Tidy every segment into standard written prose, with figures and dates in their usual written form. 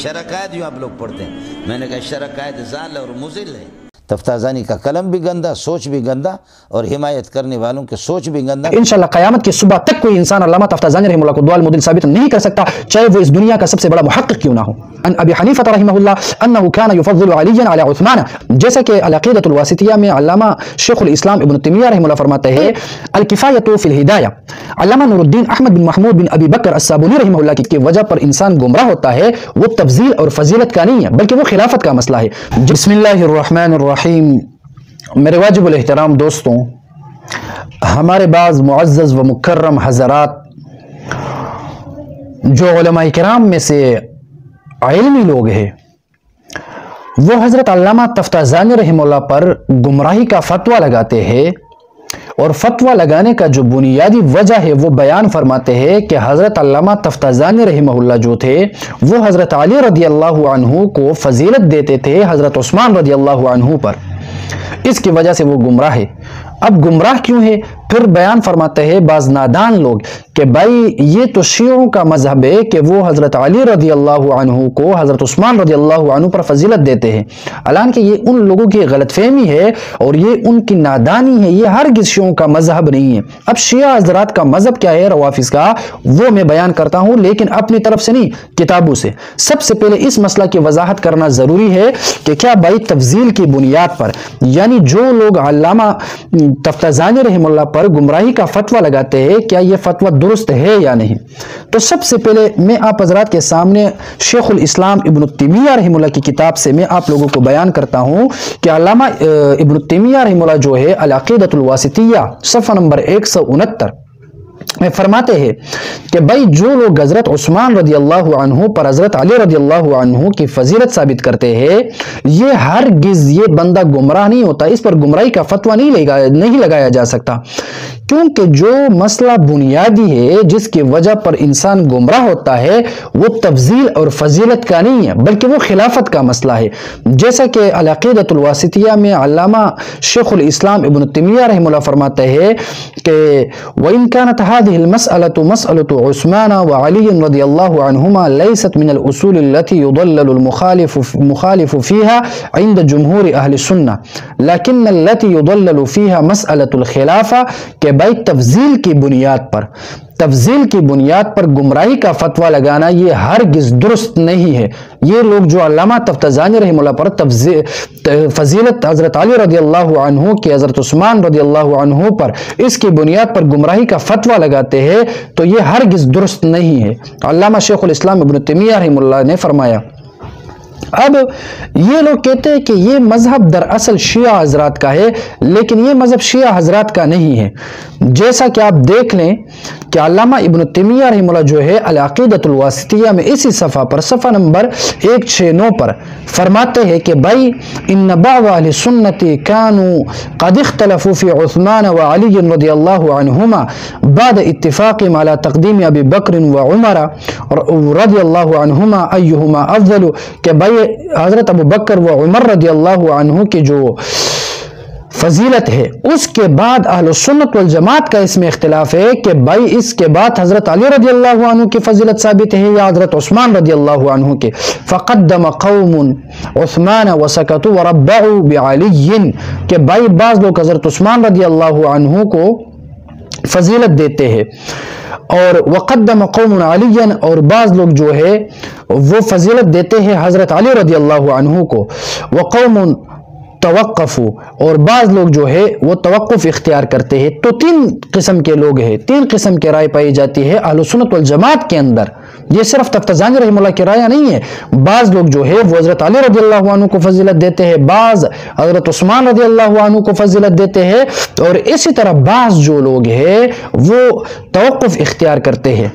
شرقائد یوں آپ لوگ پڑھتے ہیں. میں نے کہا شرقائد ضال اور مضل ہے. تفتازانی کا قلم بھی گندا، سوچ بھی گندا، اور حمایت کرنے والوں کے سوچ بھی گندا. انشاءاللہ قیامت کی صبح تک کوئی انسان علامہ تفتازانی رحمہ اللہ کو ضال مضل ثابت نہیں کر سکتا، چاہے وہ اس دنیا کا سب سے بڑا محقق کیوں نہ ہو. ان ابی حنیفہ رحمہ اللہ انه كان يفضل عليا على عثمان، جیسا کہ العقیدۃ الواسطیہ میں علامہ شیخ الاسلام ابن تیمیہ رحمہ اللہ فرماتے ہیں الکفایۃ فی الہدایہ. علامہ نور الدین احمد بن محمود بن ابی بکر الصابونی رحمہ اللہ کی وجہ پر انسان گمراہ ہوتا ہے وہ تفضیل اور فضیلت کا نہیں ہے بلکہ وہ خلافت کا مسئلہ ہے. بسم اللہ الرحمن الرحیم. میرے واجب الاحترام دوستوں، ہمارے بعض معزز و مکرم حضرات جو علماء کرام میں سے علمی لوگ ہیں، وہ حضرت علامہ تفتازانی رحمہ اللہ پر گمراہی کا فتویٰ لگاتے ہیں، اور فتویٰ لگانے کا جو بنیادی وجہ ہے وہ بیان فرماتے ہیں کہ حضرت علامہ تفتازانی رحمہ اللہ جو تھے وہ حضرت علی رضی اللہ عنہ کو فضیلت دیتے تھے حضرت عثمان رضی اللہ عنہ پر، اس کی وجہ سے وہ گمراہ ہے. اب گمراہ کیوں ہے؟ پھر بیان فرماتے ہیں بعض نادان لوگ کہ بھائی یہ تو شیعوں کا مذہب ہے کہ وہ حضرت علی رضی اللہ عنہ کو حضرت عثمان رضی اللہ عنہ پر فضیلت دیتے ہیں، حالانکہ یہ ان لوگوں کی غلط فہمی ہے اور یہ ان کی نادانی ہے، یہ ہرگز شیعوں کا مذہب نہیں ہے. اب شیعہ حضرات کا مذہب کیا ہے روافظ کا، وہ میں بیان کرتا ہوں لیکن اپنی طرف سے نہیں، کتابوں سے. سب سے پہلے اس مسئلہ کی وضاحت کرنا ضروری ہے کہ کیا بھائی تفضیل کی بنیاد پر، یعنی جو لوگ علامہ تفتازانی رحمہ اللہ پر گمراہی کا فتویٰ لگاتے ہیں، کیا یہ فتویٰ درست ہے یا نہیں؟ تو سب سے پہلے میں آپ حضرات کے سامنے شیخ الاسلام ابن تیمیہ رحمہ اللہ کی کتاب سے میں آپ لوگوں کو بیان کرتا ہوں کہ علامہ ابن تیمیہ رحمہ اللہ جو ہے العقیدۃ الواسطیہ صفحہ نمبر 169 میں فرماتے ہیں کہ بھائی جو لوگ حضرت عثمان رضی اللہ عنہ پر حضرت علی رضی اللہ عنہ کی فضیلت ثابت کرتے ہیں، یہ ہرگز یہ بندہ گمراہ نہیں ہوتا، اس پر گمراہی کا فتویٰ نہیں لگایا جا سکتا، کیونکہ جو مسئلہ بنیادی ہے جس کی وجہ پر انسان گمراہ ہوتا ہے وہ تفضیل اور فضیلت کا نہیں ہے بلکہ وہ خلافت کا مسئلہ ہے. جیسا کہ العقیدۃ الواسطیہ میں علامہ شیخ الاسلام ابن تیمیہ رحمہ اللہ فرماتے ہیں کہ وَإِن كَانَتْ هذه المسألة مسألة عثمان وعلي رضي الله عنهما ليست من الأصول التي يضلل المخالف فيها عند جمهور أهل السنة لكن التي يضلل فيها مسألة الخلافة کہ بھائی تفضیل کی بنیاد پر گمراہی کا فتویٰ لگانا یہ ہرگز درست نہیں ہے. یہ لوگ جو علامہ تفتازانی رحمہ اللہ پر فضیلت حضرت علی رضی اللہ عنہ کی حضرت عثمان رضی اللہ عنہ پر اس کی بنیاد پر گمراہی کا فتویٰ لگاتے ہیں تو یہ ہرگز درست نہیں ہے. علامہ شیخ الاسلام ابن تیمیہ رحمہ اللہ نے فرمایا. اب یہ لوگ کہتے ہیں کہ یہ مذہب دراصل شیعہ حضرات کا ہے لیکن یہ مذہب شیعہ حضرات کا نہیں ہے. جیسا کہ آپ دیکھ لیں کہ علامہ ابن تیمیہ رحمہ اللہ جو ہے العقیدۃ الواسطیہ میں اسی صفحہ پر صفحہ نمبر 169 پر فرماتے ہیں کہ بھائی ان بعض اہل سنت كانوا قد اختلفوا في عثمان وعلی رضی اللہ عنہما بعد اتفاقهم على تقدیم ابی بکر وعمر رضی اللہ عنہما ایہما افضل، کہ بھائی حضرت ابو بکر و عمر رضی اللہ عنہ کی جو فضیلت ہے اس کے بعد اہل سنت والجماعت کا اس میں اختلاف ہے کہ بھائی اس کے بعد حضرت علی رضی اللہ عنہ کی فضیلت ثابت ہے یا حضرت عثمان رضی اللہ عنہ کے. فقدم قوم عثمان وسکتوا وربعوا بعلی، کہ بھائی بعض لوگ حضرت عثمان رضی اللہ عنہ کو فضیلت دیتے ہیں اور وقدم قوم علی، اور بعض لوگ جو ہے وہ فضیلت دیتے ہیں حضرت علی رضی اللہ عنہ کو. وقوم توقفوا، اور بعض لوگ جو ہے وہ توقف اختیار کرتے ہیں. تو تین قسم کے لوگ ہیں، تین قسم کی رائے پائی جاتی ہے اہل سنت والجماعت کے اندر. یہ صرف تفتازانی رحمہ اللہ کی رائے نہیں ہے، بعض لوگ جو ہے وہ حضرت علی رضی اللہ عنہ کو فضیلت دیتے ہیں، بعض حضرت عثمان رضی اللہ عنہ کو فضیلت دیتے ہیں، اور اسی طرح بعض جو لوگ ہیں وہ توقف اختیار کرتے ہیں.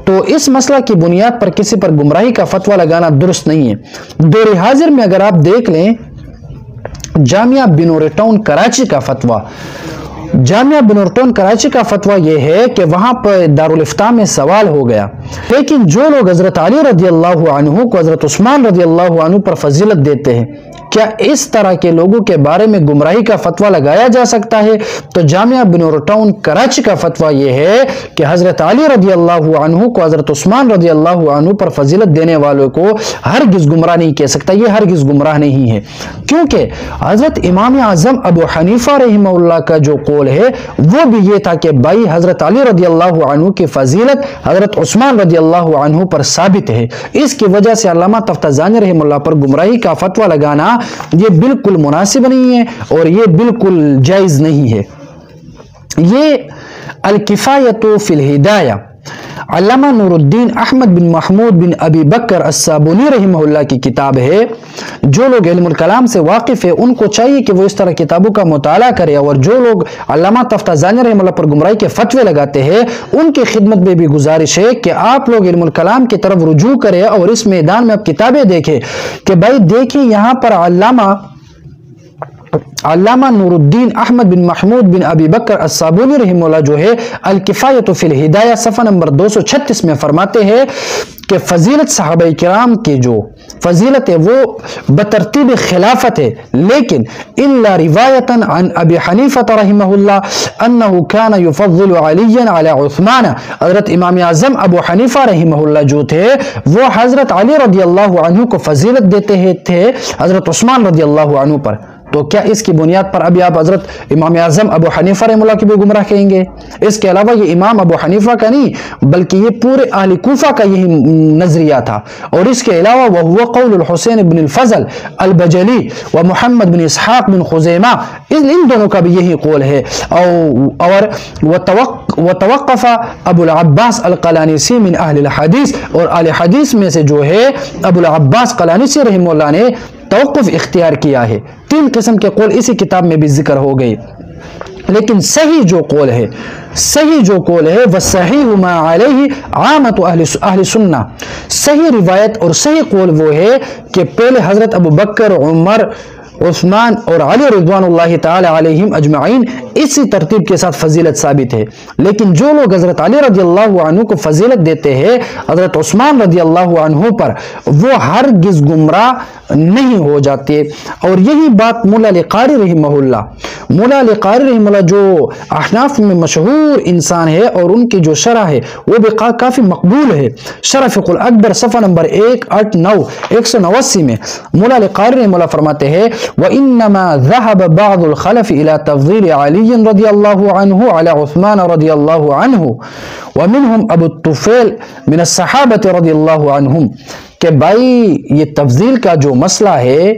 تو اس مسئلہ کی بنیاد پر کسی پر گمراہی کا فتویٰ لگانا درست نہیں ہے. دور حاضر میں اگر آپ دیکھ لیں جامعہ بنور ٹاؤن کراچی کا فتویٰ، جامعہ بنور ٹاؤن کراچی کا فتویٰ یہ ہے کہ وہاں پر دارالافتاء میں سوال ہو گیا، لیکن جو لوگ حضرت علی رضی اللہ عنہ کو حضرت عثمان رضی اللہ عنہ پر فضیلت دیتے ہیں کیا اس طرح کے لوگوں کے بارے میں گمراہی کا فتویٰ لگایا جا سکتا ہے؟ تو جامعہ بنور ٹاؤن کراچی کا فتویٰ یہ ہے کہ حضرت علی رضی اللہ عنہ کو حضرت عثمان رضی اللہ عنہ پر فضیلت دینے والوں کو ہرگز گمراہ نہیں کہہ سکتا، یہ ہرگز گمراہ نہیں ہے، کیونکہ حضرت امام اعظم ابو حنیفہ رحمہ اللہ کا جو قول ہے وہ بھی یہ تھا کہ بھائی حضرت علی رضی اللہ عنہ کی فضیلت حضرت عثمان رضی اللہ عنہ پر ثابت ہے، اس کی وجہ سے علامہ تفتزانی رحمہ اللہ پر گمراہی کا فتویٰ لگانا یہ بالکل مناسب نہیں ہے اور یہ بالکل جائز نہیں ہے۔ یہ الکفایۃ فی الہدایہ علامہ نور الدین احمد بن محمود بن ابی بکر الصابونی رحمہ اللہ کی کتاب ہے۔ جو لوگ علم الکلام سے واقف ہے ان کو چاہیے کہ وہ اس طرح کتابوں کا مطالعہ کرے، اور جو لوگ علامہ تفتزانی رحمہ اللہ پر گمراہی کے فتوے لگاتے ہیں ان کی خدمت میں بھی گزارش ہے کہ آپ لوگ علم الکلام کی طرف رجوع کریں اور اس میدان میں آپ کتابیں دیکھیں کہ بھائی دیکھیں یہاں پر علامہ نور الدین احمد بن محمود بن ابی بکر الصابونی رحمہ اللہ جو ہے الکفایۃ فی الہدایہ صفحہ نمبر 236 میں فرماتے ہیں کہ فضیلت صحابہ کرام کی جو فضیلت ہے وہ بترتیب خلافت ہے، لیکن الا روایتا عن ابی حنیفہ رحمہ اللہ انہ کان یفضل علیا علی عثمان، حضرت امام اعظم ابو حنیفہ رحمہ اللہ جو تھے وہ حضرت علی رضی اللہ عنہ کو فضیلت دیتے تھے حضرت عثمان رضی اللہ عنہ پر۔ تو کیا اس کی بنیاد پر ابھی آپ حضرت امام اعظم ابو حنیفہ رحمہ اللہ کی بھی گمراہ کہیں گے؟ اس کے علاوہ یہ امام ابو حنیفہ کا نہیں بلکہ یہ پورے اہل کوفہ کا یہی نظریہ تھا، اور اس کے علاوہ وہو قول الحسین بن الفضل البجلی و محمد بن اسحاق بن خزیمہ، ان دونوں کا بھی یہی قول ہے، اور وتوقف ابو العباس القلانسی من اہل الحدیث، اور اہل حدیث میں سے جو ہے ابو العباس قلانسی رحمہ اللہ نے توقف اختیار کیا ہے۔ 3 قسم کے قول اسی کتاب میں بھی ذکر ہو گئے، لیکن صحیح جو قول ہے وَالصَّحِيحُ مَا عَلَيْهِ عَامَةُ اہل سنہ، صحیح روایت اور صحیح قول وہ ہے کہ پہلے حضرت ابو بکر، عمر، عثمان اور علی رضوان اللہ تعالی علیہم اجمعین اسی ترتیب کے ساتھ فضیلت ثابت ہے، لیکن جو لوگ حضرت علی رضی اللہ عنہ کو فضیلت دیتے ہیں حضرت عثمان رضی اللہ عنہ پر، وہ ہرگز گمراہ نہیں ہو جاتے۔ اور یہی بات مولا علی قاری رحمہ اللہ جو احناف میں مشہور انسان ہے اور ان کی جو شرح ہے وہ بھی کافی مقبول ہے، شرح فقہ الاکبر صفحہ نمبر 189 میں مولا علی قاری رحمہ اللہ فرماتے ہیں وَإِنَّمَا ذَهَبَ بَعْضُ الْخَلَفِ إِلَى تَفْضِيلِ عَلِيٍّ رضی اللہ عنہ علی عثمان رضی اللہ عنہ ومنہم ابو الطفیل من الصحابة رضی اللہ عنہم، کہ بھائی یہ تفضیل کا جو مسئلہ ہے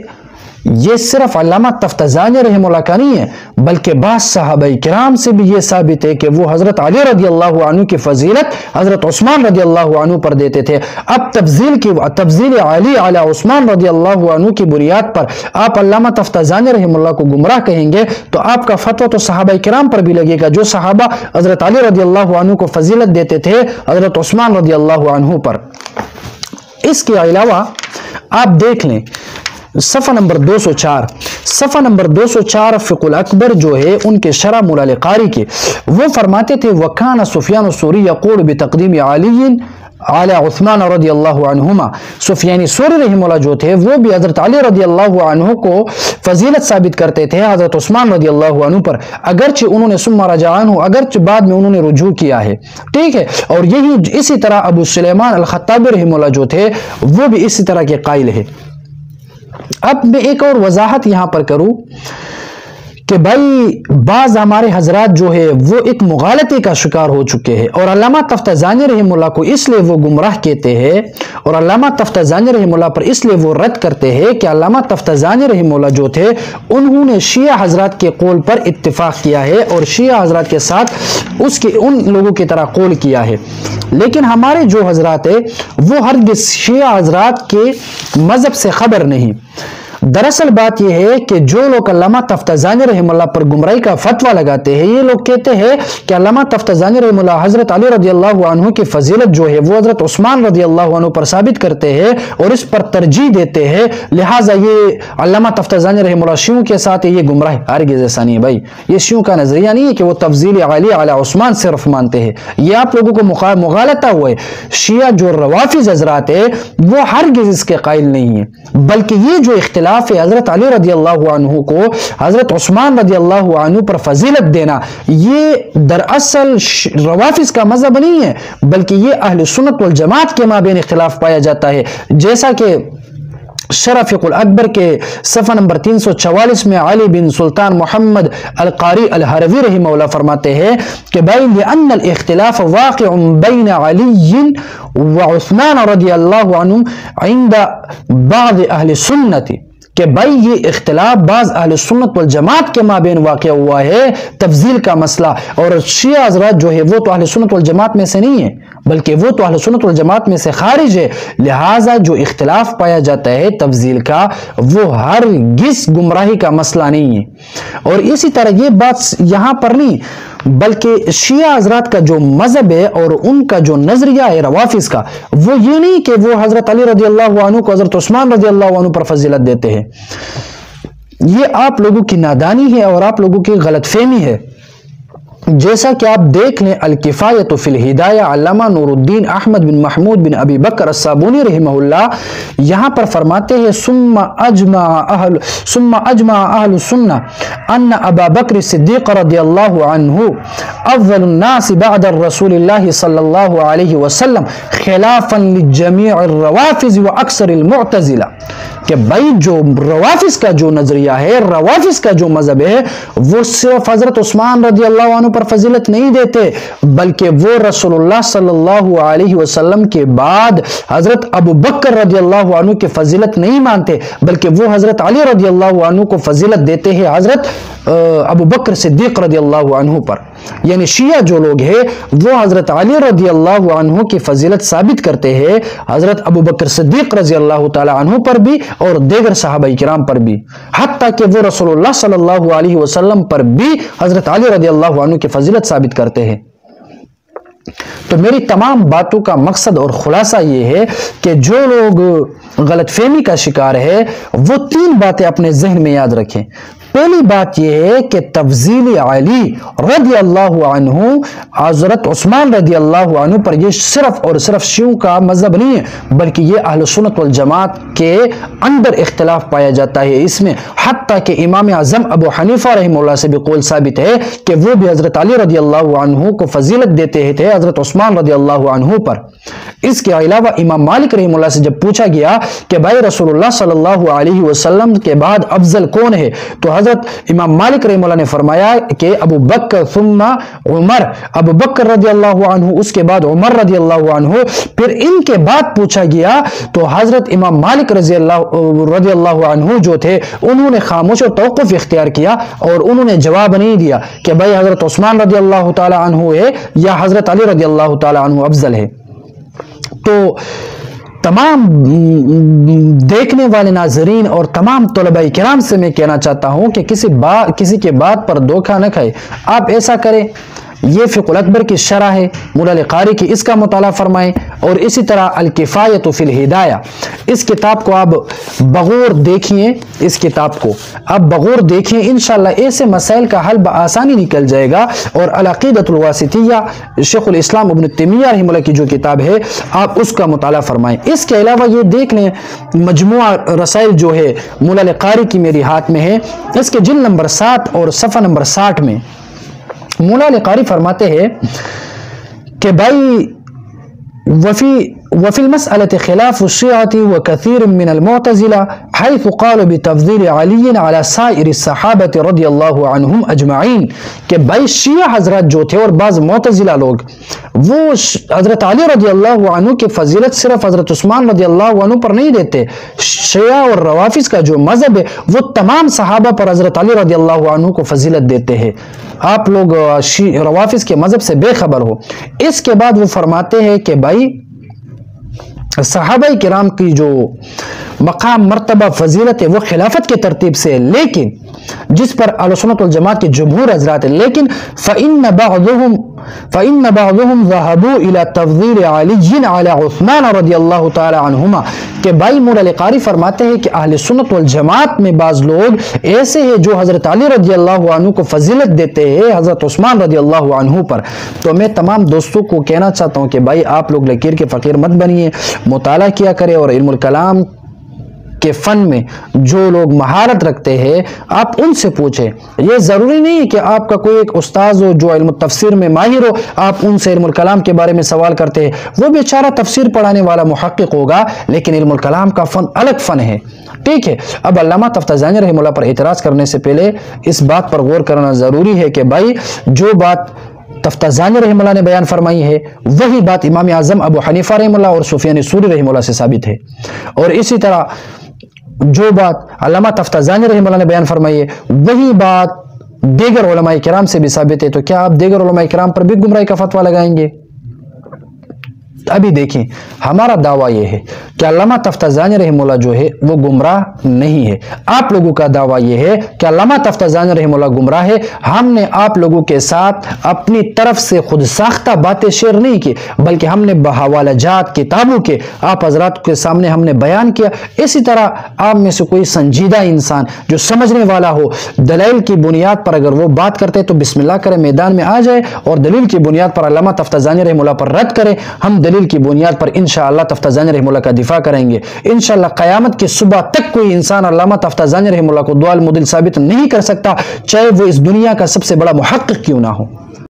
یہ صرف علامہ تفتزانی رحمہ اللہ کا نہیں ہے بلکہ بعض صحابہ کرام سے بھی یہ ثابت ہے کہ وہ حضرت علی رضی اللہ عنہ کی فضیلت حضرت عثمان رضی اللہ عنہ پر دیتے تھے۔ اب تفضیل علی علی عثمان رضی اللہ عنہ کی بنیاد پر آپ علامہ تفتزانی رحمہ اللہ کو گمراہ کہیں گے تو آپ کا فتویٰ تو صحابہ کرام پر بھی لگے گا، جو صحابہ حضرت علی رضی اللہ عنہ کو فضیلت دیتے تھے حضرت عثمان رضی اللہ عنہ پر۔ اس کے علاوہ آپ دیکھ لیں صفحہ نمبر 204 فقہ الاکبر جو ہے ان کے شرح مولا علی قاری کے، وہ فرماتے تھے وَكَانَ سفیان الثوری يقول بتقدیم علی علی عثمان رضی اللہ عنہما، سفیان ثوری رحمہ اللہ جو تھے وہ بھی حضرت علی رضی اللہ عنہ کو فضیلت ثابت کرتے تھے حضرت عثمان رضی اللہ عنہ پر، اگرچہ انہوں نے ثم رجع عنہ، اگرچہ بعد میں انہوں نے رجوع کیا ہے، ٹھیک ہے۔ اور یہی اسی طرح ابو سلیمان الخطابی رحمہ اللہ جو تھے وہ بھی اسی طرح کے قائل ہے۔ اب میں ایک اور وضاحت یہاں پر کروں کہ بھائی بعض ہمارے حضرات جو ہے وہ ایک مغالطے کا شکار ہو چکے ہیں، اور علامہ تفتزانی رحمہ اللہ کو اس لیے وہ گمراہ کہتے ہیں اور علامہ تفتزانی رحمہ اللہ پر اس لیے وہ رد کرتے ہیں کہ علامہ تفتزانی رحمہ اللہ جو تھے انہوں نے شیعہ حضرات کے قول پر اتفاق کیا ہے اور شیعہ حضرات کے ساتھ ان لوگوں کی طرح قول کیا ہے، لیکن ہمارے جو حضرات ہیں وہ ہرگز شیعہ حضرات کے مذہب سے خبر نہیں۔ دراصل بات یہ ہے کہ جو لوگ علامہ تفتزانی رحمہ اللہ پر گمراہی کا فتویٰ لگاتے ہیں یہ لوگ کہتے ہیں کہ علامہ تفتزانی رحمہ اللہ حضرت علی رضی اللہ عنہ کی فضیلت جو ہے وہ حضرت عثمان رضی اللہ عنہ پر ثابت کرتے ہیں اور اس پر ترجیح دیتے ہیں، لہٰذا یہ علامہ تفتزانی رحمہ اللہ شیعوں کے ساتھ یہ گمراہ ہرگز ایسا نہیں ہے۔ بھائی یہ شیعوں کا نظریہ نہیں ہے کہ وہ تفضیل علی علی عثمان صرف مانتے ہیں، یہ آپ لوگوں کو مغالطہ ہوا ہے۔ شیعہ جو روافض حضرات ہے وہ ہرگز اس کے قائل نہیں ہے، بلکہ یہ جو اختلاف خلاف حضرت علی رضی اللہ عنہ کو حضرت عثمان رضی اللہ عنہ پر فضیلت دینا، یہ دراصل روافض کا مذہب نہیں ہے، بلکہ یہ اہل سنت والجماعت کے مابین اختلاف پایا جاتا ہے، جیسا کہ شرف الاکبر کے صفحہ نمبر 344 میں علی بن سلطان محمد القاری الحروی رحمہ اللہ فرماتے ہیں کہ بھائی لأن الاختلاف واقع بین علی وعثمان رضی اللہ عنہ عند بعض اہل سنت، کہ بھائی یہ اختلاف بعض اہل سنت والجماعت کے مابین واقع ہوا ہے تفضیل کا مسئلہ، اور شیعہ حضرات جو ہے وہ تو اہل سنت والجماعت میں سے نہیں ہے بلکہ وہ تو اہل سنت والجماعت میں سے خارج ہے، لہٰذا جو اختلاف پایا جاتا ہے تفضیل کا وہ ہرگز گمراہی کا مسئلہ نہیں ہے۔ اور اسی طرح یہ بات یہاں پر نہیں بلکہ شیعہ حضرات کا جو مذہب ہے اور ان کا جو نظریہ ہے روافض کا، وہ یہ نہیں کہ وہ حضرت علی رضی اللہ عنہ کو حضرت عثمان رضی اللہ عنہ پر فضیلت دیتے ہیں، یہ آپ لوگوں کی نادانی ہے اور آپ لوگوں کی غلط فہمی ہے۔ جیسا کہ آپ دیکھ لیں الکفایۃ فی الہدایہ علامہ نور الدین احمد بن محمود بن ابی بکر الصابونی رحمہ اللہ یہاں پر فرماتے ہیں ثم اجمع اہل السنہ ان ابا بکر صدیق رضی اللہ عنہ افضل الناس بعد الرسول اللہ صلی اللہ علیہ وسلم خلافا لجمیع الروافض و اکثر المعتزلہ، کہ بھائی جو روافض کا جو نظریہ ہے، روافض کا جو مذہب ہے، وہ صرف حضرت عثمان رضی اللہ عنہ پر فضیلت نہیں دیتے بلکہ وہ رسول اللہ صلی اللہ علیہ وسلم کے بعد حضرت ابو بکر رضی اللہ عنہ کی فضیلت نہیں مانتے بلکہ وہ حضرت علی رضی اللہ عنہ کو فضیلت دیتے ہیں حضرت ابو بکر صدیق رضی اللہ عنہ پر۔ یعنی شیعہ جو لوگ ہیں وہ حضرت علی رضی اللہ عنہ کی فضیلت ثابت کرتے ہیں حضرت ابو بکر صدیق رضی اللہ تعالی عنہ پر بھی اور دیگر صحابہ کرام پر بھی، حتیٰ کہ وہ رسول اللہ صلی اللہ علیہ وسلم پر بھی حضرت علی رضی اللہ عنہ کی فضیلت ثابت کرتے ہیں۔ تو میری تمام باتوں کا مقصد اور خلاصہ یہ ہے کہ جو لوگ غلط فہمی کا شکار ہے وہ تین باتیں اپنے ذہن میں یاد رکھیں۔ پہلی بات یہ ہے کہ تفضیل علی رضی اللہ عنہ حضرت عثمان رضی اللہ عنہ پر یہ صرف اور صرف شیعوں کا مذہب نہیں ہے بلکہ یہ اہل سنت والجماعت کے اندر اختلاف پایا جاتا ہے اس میں، حتیٰ کہ امام اعظم ابو حنیفہ رحمہ اللہ سے بھی قول ثابت ہے کہ وہ بھی حضرت علی رضی اللہ عنہ کو فضیلت دیتے تھے حضرت عثمان رضی اللہ عنہ پر۔ اس کے علاوہ امام مالک رحمہ اللہ سے جب پوچھا گیا کہ بھائی رسول اللہ صلی اللہ علیہ وسلم کے بعد افضل کون ہے، تو حضرت امام مالک رحمہ اللہ نے فرمایا کہ ابو بکر ثم عمر، ابو بکر رضی اللہ عنہ، اس کے بعد عمر رضی اللہ عنہ، پھر ان کے بعد پوچھا گیا تو حضرت امام مالک رضی اللہ عنہ جو تھے انہوں نے خاموش اور توقف اختیار کیا اور انہوں نے جواب نہیں دیا کہ بھائی حضرت عثمان رضی اللہ تعالی عنہ ہے یا حضرت علی رضی اللہ تعالی عنہ افضل ہے۔ تو تمام دیکھنے والے ناظرین اور تمام طلباء کرام سے میں کہنا چاہتا ہوں کہ کسی کے بات پر دھوکہ نہ کھائے، آپ ایسا کریں، یہ فقہ الاکبر کی شرح ہے مولا علی قاری کی، اس کا مطالعہ فرمائیں، اور اسی طرح الکفایۃ فی الہدایہ، اس کتاب کو آپ بغور دیکھیں، اس کتاب کو آپ بغور دیکھیں، انشاءاللہ ایسے مسائل کا حل بآسانی نکل جائے گا۔ اور العقیدۃ الواسطیہ شیخ الاسلام ابن تیمیہ رحمہ اللہ کی جو کتاب ہے آپ اس کا مطالعہ فرمائیں۔ اس کے علاوہ یہ دیکھ لیں مجموعہ رسائل جو ہے مولا علی قاری کی میری ہاتھ میں ہے، اس کے جلد نمبر 7 اور صفحہ نمبر 60 میں مولا علی قاری فرماتے ہیں کہ بھائی وفي المسألة خلاف الشيعة وكثير من المعتزلة حيث قالوا بتفضيل علي على سائر الصحابة رضي الله عنهم اجمعین، کہ بھائی شیعہ حضرات جو تھے اور بعض معتزلہ لوگ وہ حضرت علی رضی اللہ عنہ کی فضیلت صرف حضرت عثمان رضی اللہ عنہ پر نہیں دیتے، شیعہ اور روافض کا جو مذہب ہے وہ تمام صحابہ پر حضرت علی رضی اللہ عنہ کو فضیلت دیتے ہیں۔ آپ لوگ روافض کے مذہب سے بے خبر ہو۔ اس کے بعد وہ فرماتے ہیں کہ بھائی صحابہ کرام کی جو مقام مرتبہ فضیلت ہے وہ خلافت کے ترتیب سے ہے، لیکن جس پر اہل سنت والجماعت کے جمہور حضرات ہیں، لیکن فإن بعضهم ذهبوا الى تفضيل علي على عثمان رضی اللہ تعالی عنہما، کہ بھائی مولا علی قاری فرماتے ہیں کہ اہل سنت والجماعت میں بعض لوگ ایسے ہیں جو حضرت علی رضی اللہ عنہ کو فضیلت دیتے ہیں حضرت عثمان رضی اللہ عنہ پر۔ تو میں تمام دوستوں کو کہنا چاہتا ہوں کہ بھائی آپ لوگ لکیر کے فقیر مت بنیے، مطالعہ کیا کرے اور علم الکلام کے فن میں جو لوگ مہارت رکھتے ہیں آپ ان سے پوچھیں. یہ ضروری نہیں ہے کہ آپ کا کوئی ایک استاذ ہو جو علم التفسیر میں ماہر ہو آپ ان سے علم الکلام کے بارے میں سوال کرتے ہیں. وہ بیچارہ تفسیر پڑھانے والا محقق ہوگا لیکن علم الکلام کا فن الگ فن ہے. ٹھیک ہے. اب علامہ تفتازانی رحمہ اللہ پر اعتراض کرنے سے پہلے اس بات پر غور کرنا ضروری ہے کہ بھائی جو بات تفتازانی رحمہ اللہ نے بیان فرمائی ہے وہی بات امام اعظم ابو حنیفہ رحمہ اللہ اور سفیان ثوری رحمہ اللہ سے ثابت ہے. اور اسی طرح جو بات علامہ تفتازانی رحمہ اللہ نے بیان فرمائی ہے وہی بات دیگر علماء کرام سے بھی ثابت ہے. تو کیا آپ دیگر علماء کرام پر بھی گمراہی کا فتویٰ لگائیں گے؟ ابھی دیکھیں ہمارا دعویٰ یہ ہے کہ علامہ تفتازانی رحمہ اللہ جو ہے وہ گمراہ نہیں ہے. آپ لوگوں کا دعویٰ یہ ہے کہ علامہ تفتازانی رحمہ اللہ گمراہ ہے. ہم نے آپ لوگوں کے ساتھ اپنی طرف سے خود ساختہ باتیں شیئر نہیں کی بلکہ ہم نے بحوالہ جات کتابوں کے آپ حضرات کے سامنے ہم نے بیان کیا. اسی طرح آپ میں سے کوئی سنجیدہ انسان جو سمجھنے والا ہو دلیل کی بنیاد پر اگر وہ بات کرتے تو بسم اللہ کرے میدان میں آ جائے اور دلیل کی بنیاد پر علامہ تفتازانی رحمہ اللہ پر رد کرے. ہم دلیل کی بنیاد پر انشاءاللہ تفتازانی رحمہ اللہ کا دفاع کریں گے. انشاءاللہ قیامت کی صبح تک کوئی انسان علامہ تفتازانی رحمہ اللہ کو ضال مضل ثابت نہیں کر سکتا چاہے وہ اس دنیا کا سب سے بڑا محقق کیوں نہ ہو.